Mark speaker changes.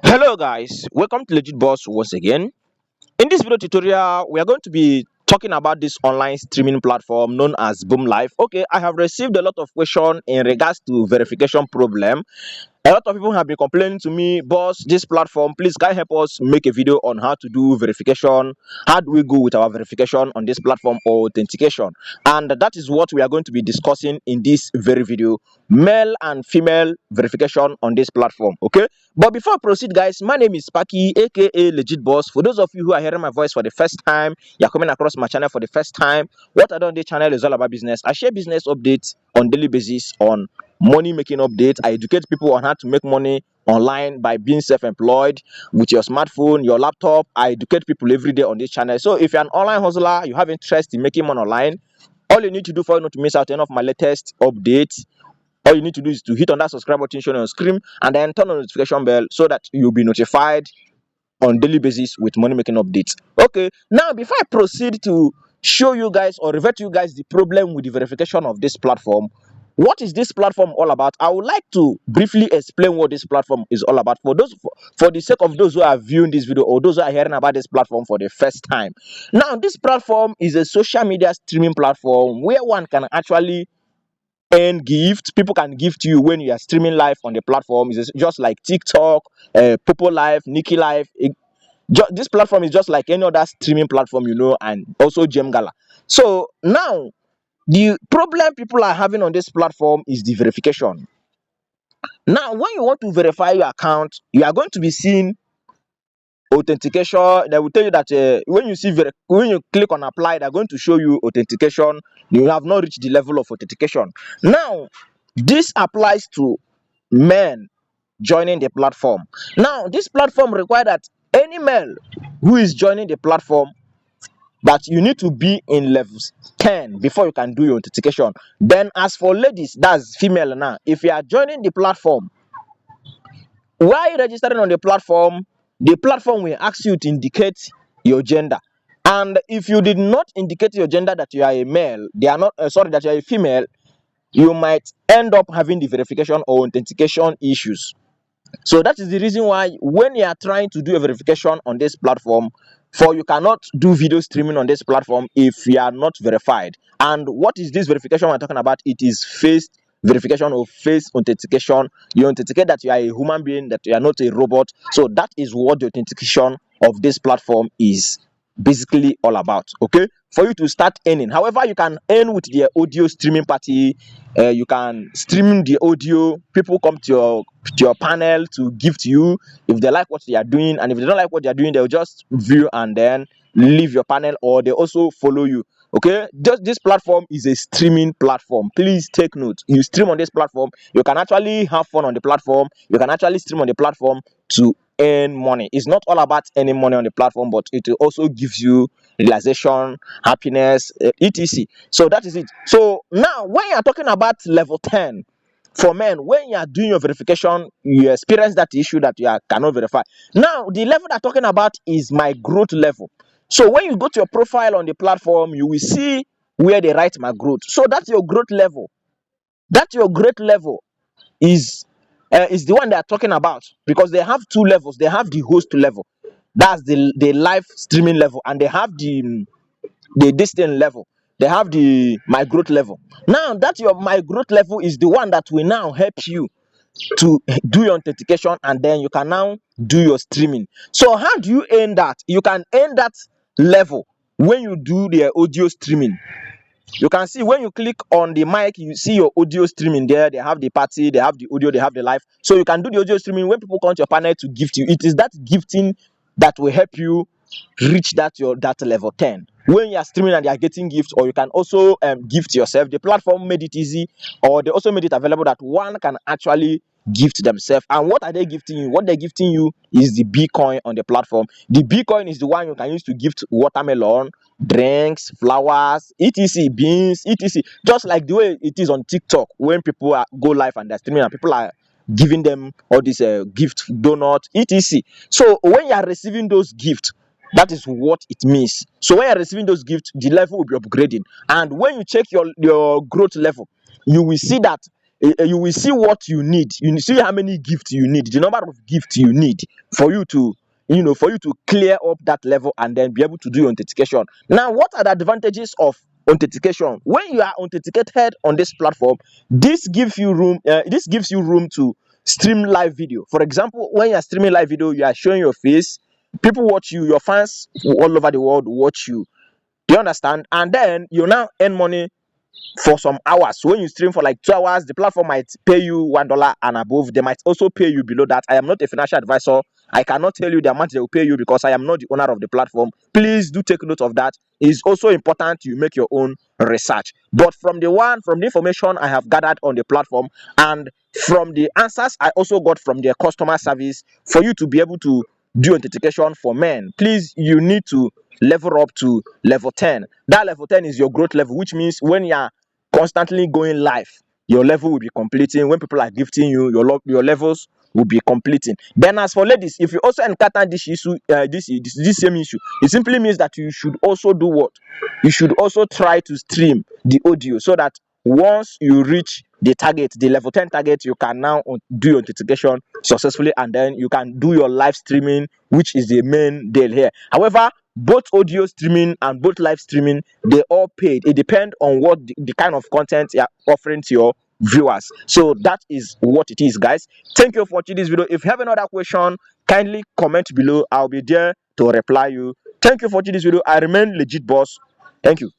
Speaker 1: Hello guys, welcome to Legit Boss once again. In this video tutorial, we are going to be talking about this online streaming platform known as Boomlive. Okay, I have received a lot of questions in regards to verification problem. A lot of people have been complaining to me, boss, this platform, please can you help us make a video on how to do verification? How do we go with our verification on this platform or authentication? And that is what we are going to be discussing in this very video, male and female verification on this platform. Okay, but before I proceed, guys, my name is Paki, aka Legit Boss. For those of you who are hearing my voice for the first time, you're coming across my channel for the first time, what I do on this channel is all about business. I share business updates on daily basis on money making updates. I educate people on how to make money online by being self-employed with your smartphone, your laptop. I educate people every day on this channel. So if you're an online hustler, you have interest in making money online, all you need to do for you not to miss out any of my latest updates, all you need to do is to hit on that subscribe button shown on your screen and then turn on the notification bell so that you'll be notified on daily basis with money making updates. Okay, now before I proceed to show you guys or revert you guys the problem with the verification of this platform, what is this platform all about? I would like to briefly explain what this platform is all about for the sake of those who are viewing this video or those who are hearing about this platform for the first time. Now, this platform is a social media streaming platform where one can actually earn gifts. People can gift you when you are streaming live on the platform. It's just like TikTok, Popo Live, Nikki Live. This platform is just like any other streaming platform, and also Gem Gala. So now the problem people are having on this platform is the verification. Now, when you want to verify your account, you are going to be seeing authentication. They will tell you that when you click on apply, they're going to show you authentication. You have not reached the level of authentication. Now, this applies to men joining the platform. Now, this platform requires that any male who is joining the platform, that you need to be in level 10 before you can do your authentication. Then as for ladies, that's female. Now if you are joining the platform, while registering on the platform will ask you to indicate your gender. And if you did not indicate your gender, that you are a male, they are not sorry, that you are a female, you might end up having the verification or authentication issues. So that is the reason why when you are trying to do a verification on this platform, for you cannot do video streaming on this platform if you are not verified. And what is this verification we're talking about? It is face verification or face authentication. You authenticate that you are a human being, that you are not a robot. So that is what the authentication of this platform is basically all about. Okay, for you to start earning. However, you can earn with the audio streaming party. You can stream the audio. People come to your panel to gift you if they like what they are doing, and if they don't like what they are doing, they'll just view and then leave your panel, or they also follow you. Okay, just this platform is a streaming platform. Please take note. You stream on this platform, you can actually have fun on the platform. You can actually stream on the platform to earn money. It's not all about earning money on the platform, but it also gives you realization, happiness, etc. So that is it. So now when you are talking about level 10 for men, when you are doing your verification, you experience that issue that cannot verify. Now the level they're talking about is my growth level. So when you go to your profile on the platform, you will see where they write my growth. So that's your growth level. That your growth level is the one they are talking about, because they have two levels. They have the host level, that's the live streaming level, and they have the distant level. They have the my growth level. Now that your my growth level is the one that will now help you to do your authentication, and then you can now do your streaming. So how do you earn that? You can earn that level when you do the audio streaming. You can see when you click on the mic, you see your audio streaming there. They have the party, they have the audio, they have the live. So you can do the audio streaming when people come to your panel to gift you. It is that gifting that will help you reach that level 10 when you are streaming and they are getting gifts. Or you can also gift yourself. The platform made it easy, or they also made it available that one can actually gift themselves. And what are they gifting you? What they're gifting you is the Bitcoin on the platform. The Bitcoin is the one you can use to gift watermelon, drinks, flowers, etc, beans, etc, just like the way it is on TikTok when people go live and they're streaming and people are giving them all these gift donut, etc. So when you are receiving those gifts, that is what it means. So when you're receiving those gifts, the level will be upgrading. And when you check your growth level, you will see that you will see what you need. You see how many gifts you need, the number of gifts you need for you to, for you to clear up that level and then be able to do your authentication. Now, what are the advantages of authentication? When you are authenticated on this platform, this gives you room to stream live video. For example, when you are streaming live video, you are showing your face, people watch you, your fans all over the world watch you. Do you understand? And then you now earn money for some hours. When you stream for like 2 hours, the platform might pay you $1 and above. They might also pay you below that. I am not a financial advisor. I cannot tell you the amount they will pay you because I am not the owner of the platform. Please do take note of that. It is also important you make your own research. But from the information I have gathered on the platform, and from the answers I also got from their customer service, for you to be able to do authentication for men, please, you need to level up to level 10. That level 10 is your growth level, which means when you are constantly going live, your level will be completing. When people are gifting you, your levels will be completing. Then as for ladies, if you also encounter this issue, this same issue, it simply means that you should also do what? You should also try to stream the audio, so that once you reach the target, the level 10 target, you can now do your authentication successfully, and then you can do your live streaming, which is the main deal here. However, both audio streaming and both live streaming, they all paid. It depends on what the kind of content you're offering to your viewers. So that is what it is, guys. Thank you for watching this video. If you have another question, kindly comment below. I'll be there to reply you. Thank you for watching this video. I remain legit boss. Thank you.